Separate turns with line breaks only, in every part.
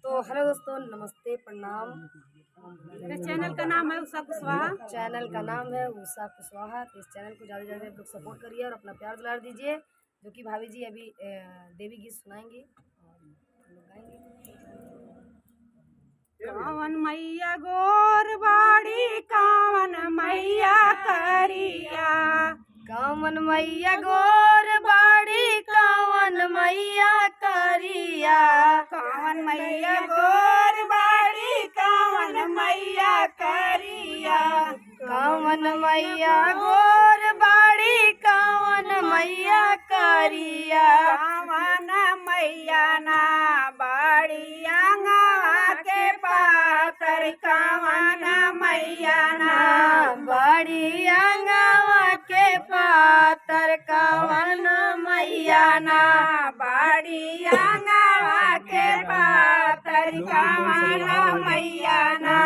तो हेलो दोस्तों, नमस्ते, प्रणाम।
मेरे चैनल का नाम है उषा कुशवाहा।
चैनल का नाम है उषा कुशवाहा। तो इस चैनल को ज़्यादा से ज़्यादा आप लोग सपोर्ट करिए और अपना प्यार दुलार दीजिए। जो कि भाभी जी अभी देवी गीत सुनाएंगी और हम लोग गाएंगे।
कावन मैया गोर बाड़ी, कावन मैया करिया,
कावन मैया गोर बाड़ी, कावन मैया करिया,
कावन मैया गोर बाड़ी, कावन मैया करिया,
कावन मैया गोर बाड़ी, कावन मैया करिया,
कावन मैया ना बाड़ी आंगवा के पातर, कावन मैया ना
बाड़ी आंगवा के पातर, कावन मैया ना
बाड़ी आंगवा के पातर, कावन मैया ना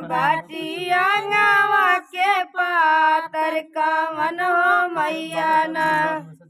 बाटी आंगवा के पातर, कावन हो मैया ना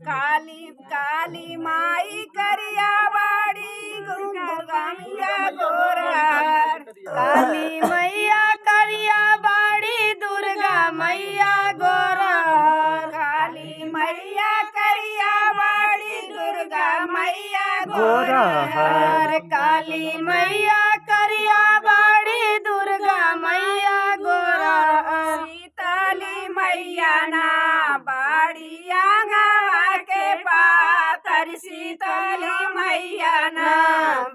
काली काली माई करिया बाड़ी, दुर्गा मैया गोरहर,
काली मैया करिया बाड़ी, दुर्गा मैया गोरहर,
काली मैया करिया बाड़ी, दुर्गा मैया गोरहर,
काली मैया करिया बाड़ी, दुर्गा मैया गोरहर,
सीताली मैया ना बाड़ी आंगवा के पातर, सीताली मैया ना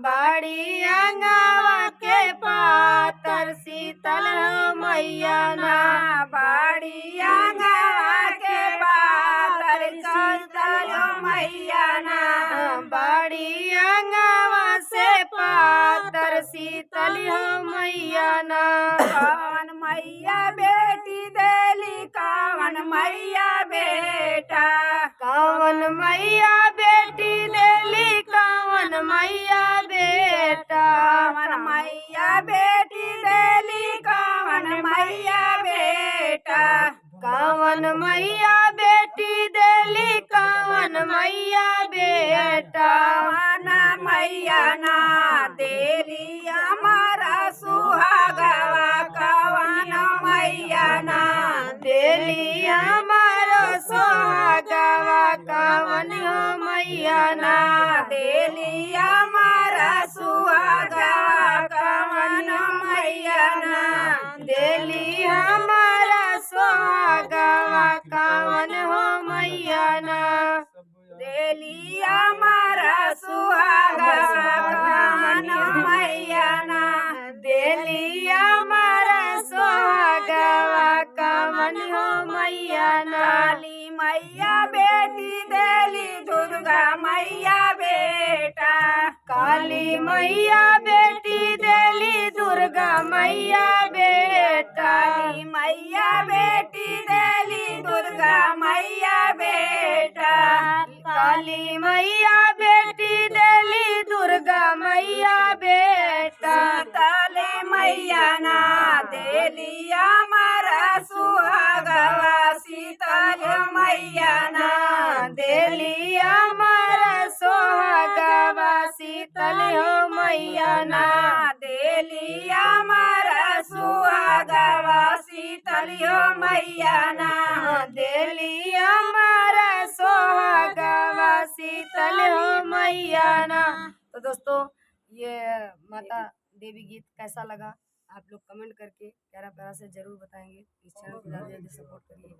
बाड़ी आंगवा के पातर, शीतल मैया ना
बाड़ी आंगवा के पातर, सीताली मैया ना
बाड़ी आंगवा से पातर, शीतल मैया ना
कावन मैया बेटी देली, कावन मैया बेटा,
कावन मैया बेटी देली, कावन मैया बेटा,
कावन मैया बेटी देली, कावन मैया बेटा,
कावन मैया बेटी देली, कावन मैया बेटा,
कावन मैया ना देली हमारा सुहागवा, कावन मैया ना
देली हमारो सोहागवा, कावन मैया ना
देली हमारा सुहागवा, कावन मैया ना
देली हमारा सोहागवा, कावन हो मैया ना
देली हमारा सुहागवा, कावन मैया ना
देली हमारा सोहागवा, कावन हो मैया ना
काली मैया बेटी देली, दुर्गा मैया बेटा,
काली मैया बेटी देली, दुर्गा मैया बेटा,
काली मैया बेटी देली, दुर्गा मैया बेटा,
काली मैया बेटी देली, दुर्गा मैया बेटा,
सीताले मैया ना देली हमारा सुहागवा, सीताले मैया ना
देली हमारा सोहागवा, शीतल हो मैया ना
देली हमारा सुहागवा, सीताली मैया ना
देली हमारा सोहागवा, शीतल हो मैया ना। तो दोस्तों, ये माता देवी गीत कैसा लगा आप लोग कमेंट करके प्यारा प्यारा से जरूर बताएंगे। इस चैनल को ज़्यादा से ज़्यादा सपोर्ट करिए।